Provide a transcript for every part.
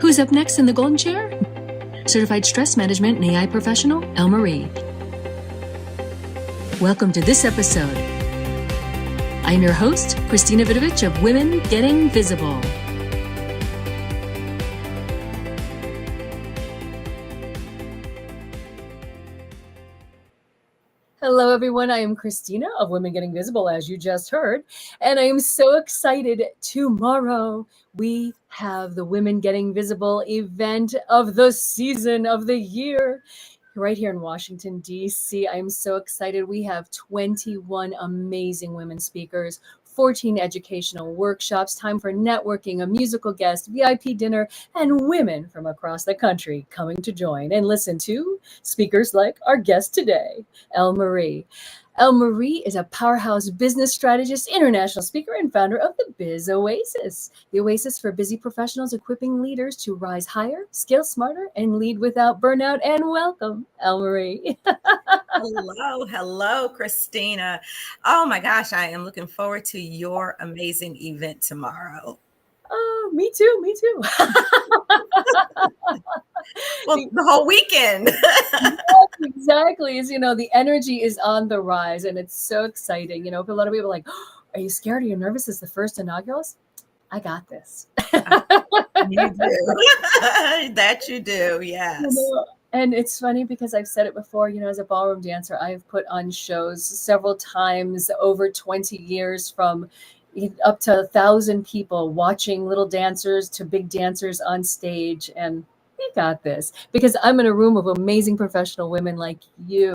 Who's up next in the golden chair? Certified stress management and AI professional, LMarie. Welcome to this episode. I'm your host, Christina Vidovich of Women Getting Visible. Hello, everyone. I am Christina of Women Getting Visible, as you just heard, and I am so excited. Tomorrow, we have the Women Getting Visible event of the season of the year right here in Washington, D.C. I'm so excited. We have 21 amazing women speakers, 14 educational workshops, time for networking, a musical guest, VIP dinner, and women from across the country coming to join and listen to speakers like our guest today, LMarie. LMarie is a powerhouse business strategist, international speaker, and founder of the Biz Oasis, the oasis for busy professionals equipping leaders to rise higher, scale smarter, and lead without burnout. And welcome, LMarie. Hello, Christina. Oh my gosh, I am looking forward to your amazing event tomorrow. Oh, me too. Well, the whole weekend. Yes, exactly. Is the energy is on the rise, and it's so exciting. A lot of people are like, oh, are you scared? Are you nervous? It's the first inaugurals. I got this. You do. That you do. Yes. And it's funny because I've said it before, as a ballroom dancer, I've put on shows several times over 20 years, from up to 1,000 people watching little dancers to big dancers on stage. And we got this because I'm in a room of amazing professional women like you.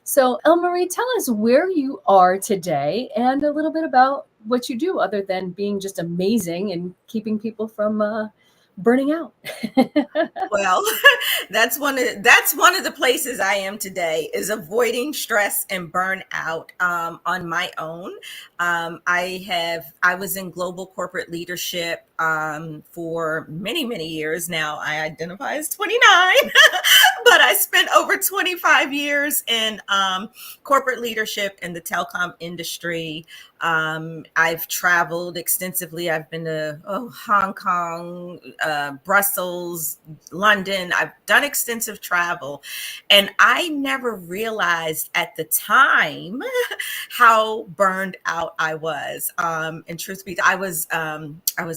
So, LMarie, tell us where you are today and a little bit about what you do other than being just amazing and keeping people from burning out. Well, that's one of the places I am today, is avoiding stress and burnout on my own. I was in global corporate leadership for many years now. I identify as 29, but I spent over 25 years in corporate leadership in the telecom industry. I've traveled extensively. I've been to Hong Kong, Brussels, London. I've done extensive travel, and I never realized at the time how burned out I was. And truth be told, I was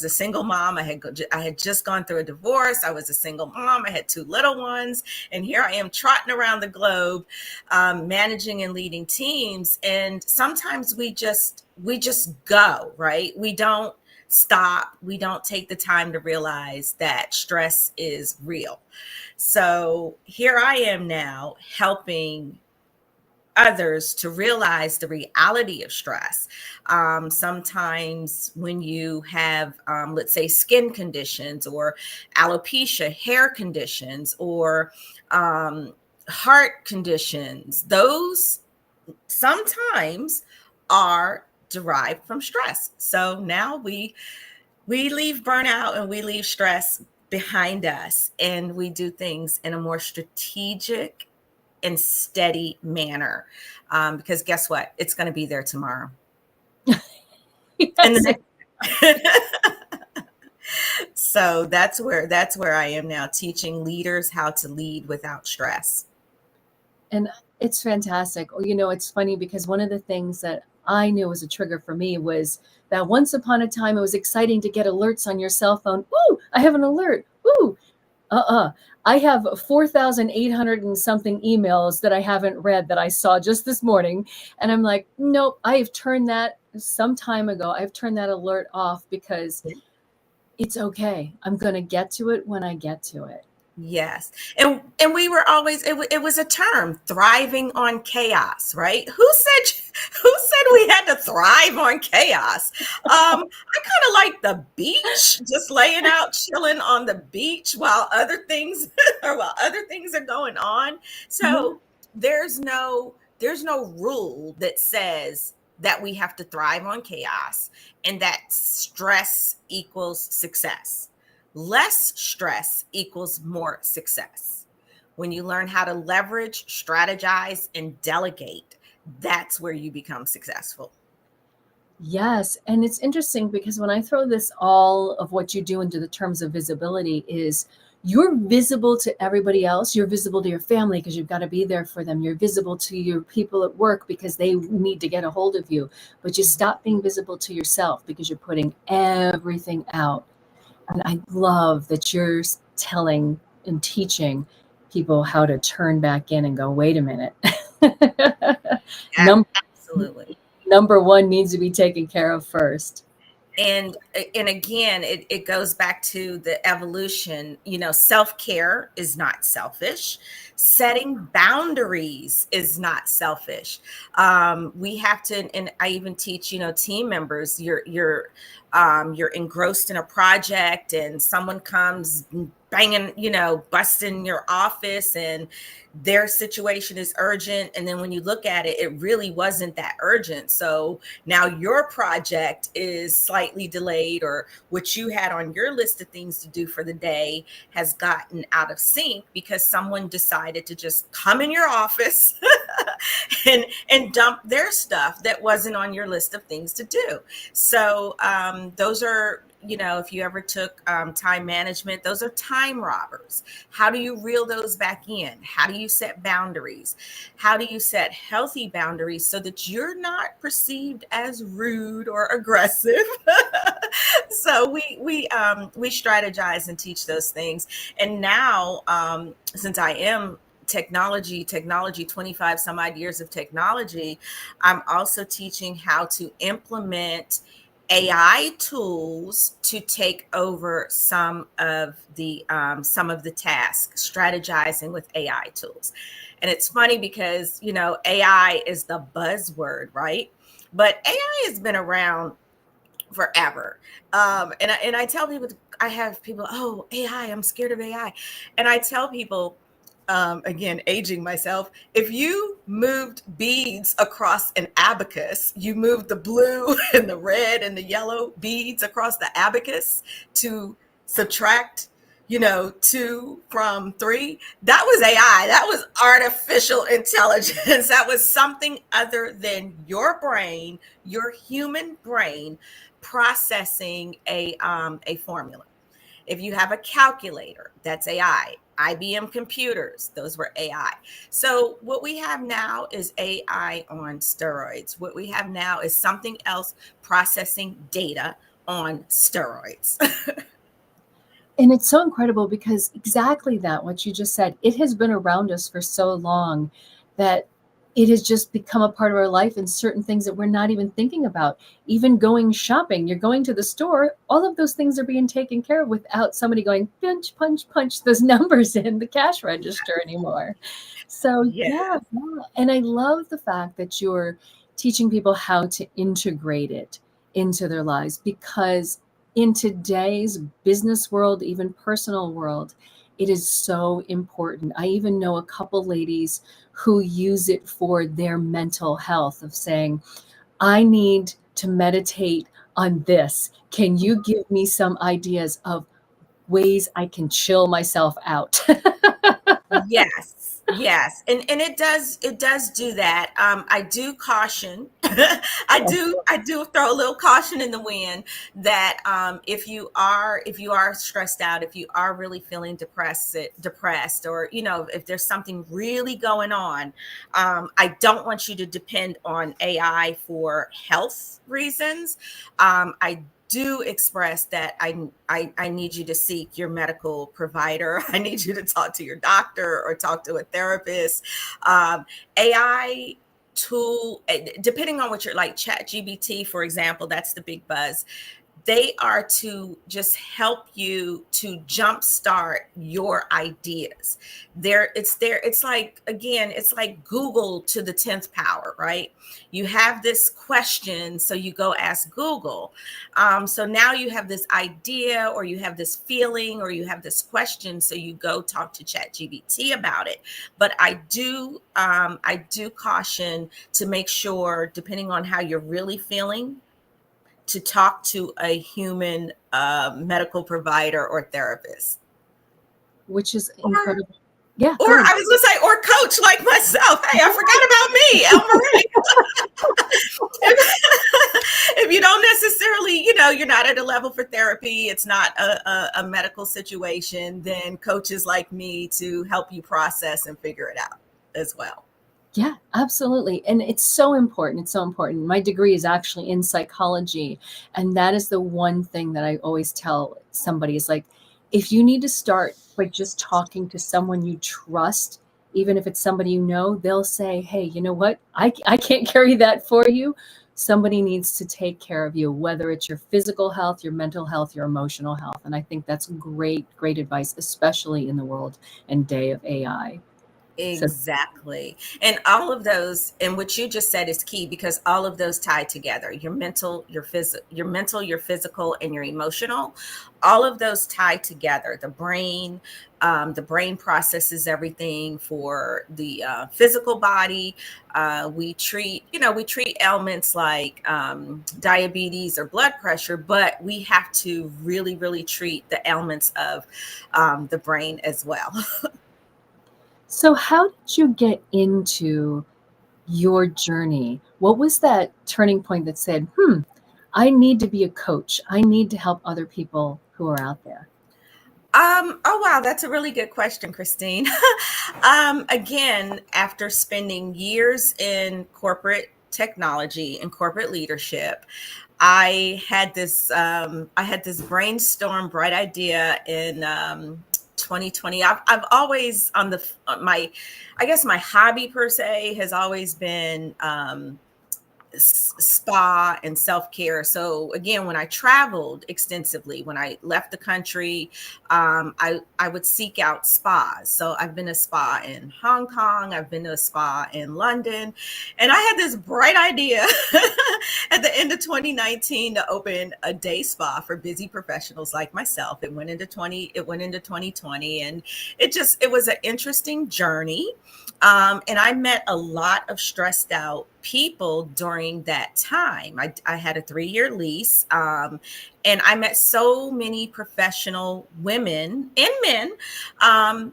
a single mom. I had just gone through a divorce. I was a single mom. I had 2 little ones, and here I am trotting around the globe, managing and leading teams. And sometimes we just go, right? We don't stop. We don't take the time to realize that stress is real. So here I am now, helping others to realize the reality of stress. Sometimes when you have, let's say, skin conditions or alopecia, hair conditions, or heart conditions, those sometimes are derived from stress. So now we leave burnout and we leave stress behind us, and we do things in a more strategic and steady manner, because guess what? It's going to be there tomorrow. Yes. So that's where I am now, teaching leaders how to lead without stress. And it's fantastic. It's funny because one of the things that I knew was a trigger for me was that once upon a time, it was exciting to get alerts on your cell phone. Ooh, I have an alert. Ooh, I have 4,800 and something emails that I haven't read that I saw just this morning. And I'm like, nope, I have turned that some time ago. I've turned that alert off because it's okay. I'm going to get to it when I get to it. Yes. And we were always it was a term, thriving on chaos, right? Who said we had to thrive on chaos? I kind of like the beach, just laying out chilling on the beach while other things or while other things are going on. Yeah. So there's no rule that says that we have to thrive on chaos and that stress equals success. Less stress equals more success. When you learn how to leverage, strategize, and delegate, that's where you become successful. Yes. And it's interesting because when I throw this all of what you do into the terms of visibility is you're visible to everybody else. You're visible to your family because you've got to be there for them. You're visible to your people at work because they need to get a hold of you. But you stop being visible to yourself because you're putting everything out. And I love that you're telling and teaching people how to turn back in and go, wait a minute. Num- Absolutely. Number one needs to be taken care of first. And again, it goes back to the evolution. Self-care is not selfish. Setting boundaries is not selfish. We have to, and I even teach, team members. You're engrossed in a project and someone comes banging, busting your office, and their situation is urgent, and then when you look at it, it really wasn't that urgent. So now your project is slightly delayed, or what you had on your list of things to do for the day has gotten out of sync because someone decided to just come in your office and dump their stuff that wasn't on your list of things to do. So those are, if you ever took time management, those are time robbers. How do you reel those back in? How do you set boundaries? How do you set healthy boundaries so that you're not perceived as rude or aggressive? So we strategize and teach those things. And now, since I am technology 25 some odd years of technology, I'm also teaching how to implement AI tools to take over some of the tasks, strategizing with AI tools. And it's funny because AI is the buzzword, right? But AI has been around forever. And I tell people, I have people, oh, AI, I'm scared of AI. And I tell people, again, aging myself, if you moved beads across an abacus, you moved the blue and the red and the yellow beads across the abacus to subtract, 2 from 3. That was AI. That was artificial intelligence. That was something other than your brain, your human brain, processing a formula. If you have a calculator, that's AI. IBM computers, those were AI. So what we have now is AI on steroids. What we have now is something else processing data on steroids. And it's so incredible because exactly that, what you just said, it has been around us for so long that it has just become a part of our life, and certain things that we're not even thinking about. Even going shopping, you're going to the store, all of those things are being taken care of without somebody going punch, punch, punch those numbers in the cash register anymore. So Yeah. yeah. And I love the fact that you're teaching people how to integrate it into their lives, because in today's business world, even personal world, it is so important. I even know a couple ladies who use it for their mental health, of saying, I need to meditate on this. Can you give me some ideas of ways I can chill myself out? Yes, yes, and it does do that. I do caution. I do throw a little caution in the wind that if you are stressed out, if you are really feeling depressed, or if there's something really going on, I don't want you to depend on AI for health reasons. I do express that I need you to seek your medical provider. I need you to talk to your doctor or talk to a therapist. AI tool, depending on what you're like, Chat GBT, for example, that's the big buzz. they are to just help you to jumpstart your ideas. It's like, again, it's like Google to the 10th power, right? You have this question, so you go ask Google. So now you have this idea, or you have this feeling, or you have this question, so you go talk to ChatGPT about it. But I do caution to make sure, depending on how you're really feeling, to talk to a human medical provider or therapist. Which is Or, incredible. Yeah, or go ahead. I was going to say, or coach like myself. Hey, I forgot about me, LMarie. If you don't necessarily, you're not at a level for therapy, it's not a medical situation, then coaches like me to help you process and figure it out as well. Yeah, absolutely. And it's so important. It's so important. My degree is actually in psychology. And that is the one thing that I always tell somebody is like, if you need to start by just talking to someone you trust, even if it's somebody you know, they'll say, hey, you know what? I can't carry that for you. Somebody needs to take care of you, whether it's your physical health, your mental health, your emotional health. And I think that's great, great advice, especially in the world and day of AI. So Exactly. And all of those, and what you just said is key, because all of those tie together. Your mental, your physical, and your emotional, all of those tie together. The brain processes everything for the physical body. We treat ailments like diabetes or blood pressure, but we have to really, really treat the ailments of the brain as well. So, how did you get into your journey? What was that turning point that said, I need to be a coach. I need to help other people who are out there? Oh wow, that's a really good question, Christine. Again, after spending years in corporate technology and corporate leadership, I had this brainstorm bright idea in 2020. I've always I guess my hobby per se has always been spa and self-care. So again, when I traveled extensively, when I left the country, I would seek out spas. So I've been to a spa in Hong Kong, I've been to a spa in London, and I had this bright idea at the end of 2019 to open a day spa for busy professionals like myself. It went into 2020, and it was an interesting journey. And I met a lot of stressed out people during that time. I had a 3-year lease, and I met so many professional women and men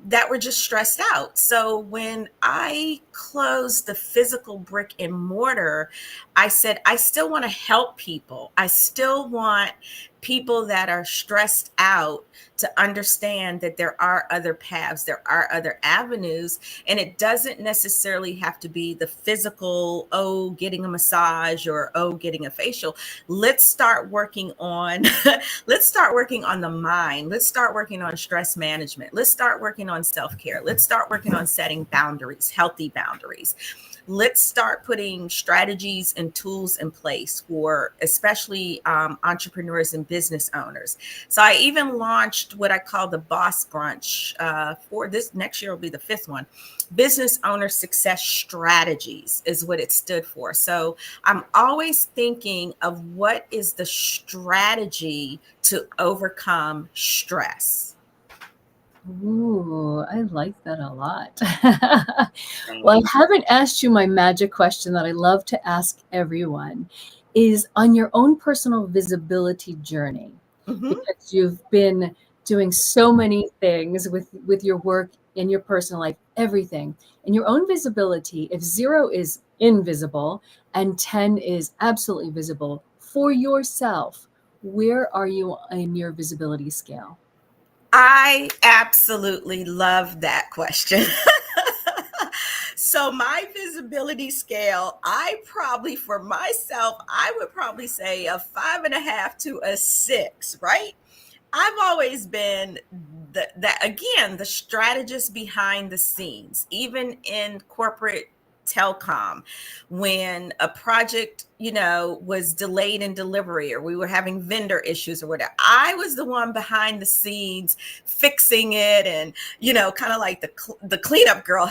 that were just stressed out. So when I closed the physical brick and mortar, I said, I still want to help people. I still want people that are stressed out to understand that there are other paths, there are other avenues, and it doesn't necessarily have to be the physical, getting a massage, or getting a facial. Let's start working on let's start working on the mind. Let's start working on stress management. Let's start working on self-care. Let's start working on setting boundaries, healthy boundaries. Let's start putting strategies and tools in place for especially entrepreneurs and business owners. So I even launched what I call the Boss Brunch for this next year will be the 5th one. Business Owner Success Strategies is what it stood for. So I'm always thinking of what is the strategy to overcome stress. Ooh, I like that a lot. Thank Well, you. I haven't asked you my magic question that I love to ask everyone is on your own personal visibility journey, Mhm. because you've been doing so many things with your work in your personal life, everything. In your own visibility, if 0 is invisible and 10 is absolutely visible for yourself, where are you in your visibility scale? I absolutely love that question. So my visibility scale, for myself, I would probably say a 5.5 to a 6, right? I've always been that again, the strategist behind the scenes, even in corporate telecom, when a project, was delayed in delivery, or we were having vendor issues or whatever. I was the one behind the scenes fixing it, and, kind of like the cleanup girl,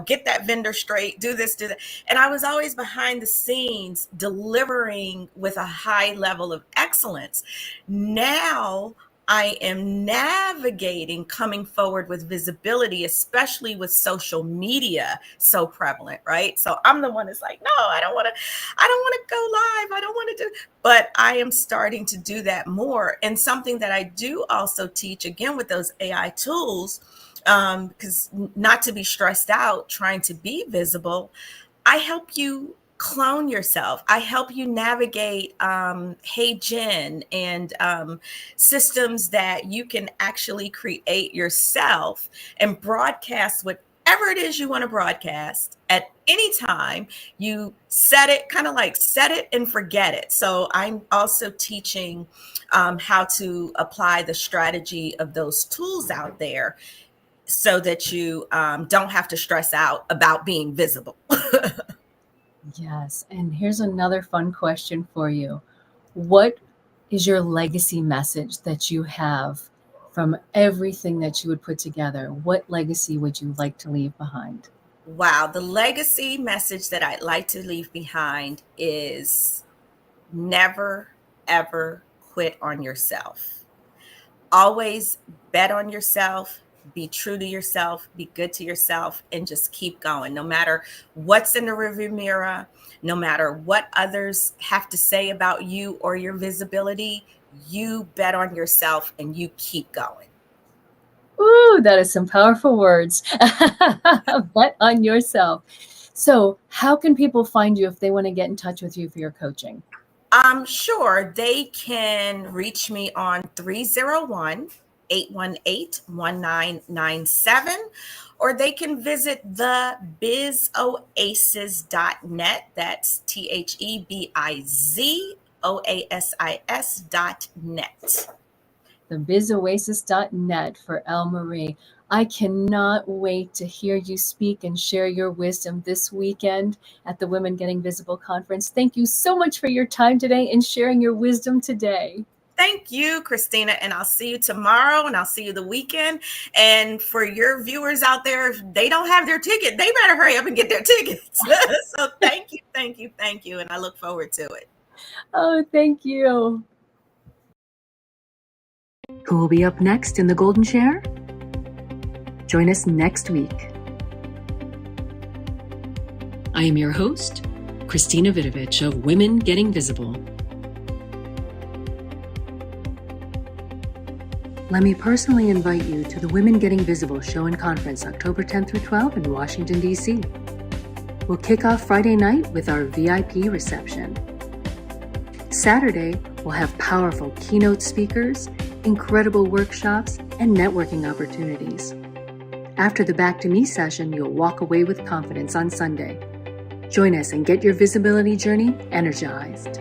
get that vendor straight, do this, do that. And I was always behind the scenes delivering with a high level of excellence. Now I am navigating coming forward with visibility, especially with social media so prevalent, right? So I'm the one that's like, no, I don't want to go live. I don't want to do, but I am starting to do that more. And something that I do also teach, again, with those AI tools, because not to be stressed out trying to be visible, I help you clone yourself. I help you navigate HeyGen and systems that you can actually create yourself and broadcast whatever it is you want to broadcast at any time. You set it, kind of like set it and forget it. So I'm also teaching how to apply the strategy of those tools out there so that you don't have to stress out about being visible. Yes. And here's another fun question for you. What is your legacy message that you have from everything that you would put together? What legacy would you like to leave behind? Wow. The legacy message that I'd like to leave behind is never, ever quit on yourself. Always bet on yourself. Be true to yourself, be good to yourself, and just keep going. No matter what's in the rearview mirror, no matter what others have to say about you or your visibility, you bet on yourself and you keep going. Ooh, that is some powerful words. Bet on yourself. So how can people find you if they want to get in touch with you for your coaching? Sure. They can reach me on 301-818-1997, or they can visit the bizoasis.net. That's TheBizOasis.net. thebizoasis.net for LMarie. I cannot wait to hear you speak and share your wisdom this weekend at the Women Getting Visible conference. Thank you so much for your time today and sharing your wisdom today. Thank you, Christina, and I'll see you tomorrow, and I'll see you the weekend. And for your viewers out there, if they don't have their ticket, they better hurry up and get their tickets. So thank you, and I look forward to it. Oh, thank you. Who will be up next in the Golden Chair? Join us next week. I am your host, Christina Vidovich of Women Getting Visible. Let me personally invite you to the Women Getting Visible show and conference October 10th through 12th in Washington, D.C. We'll kick off Friday night with our VIP reception. Saturday, we'll have powerful keynote speakers, incredible workshops, and networking opportunities. After the Back to Me session, you'll walk away with confidence on Sunday. Join us and get your visibility journey energized.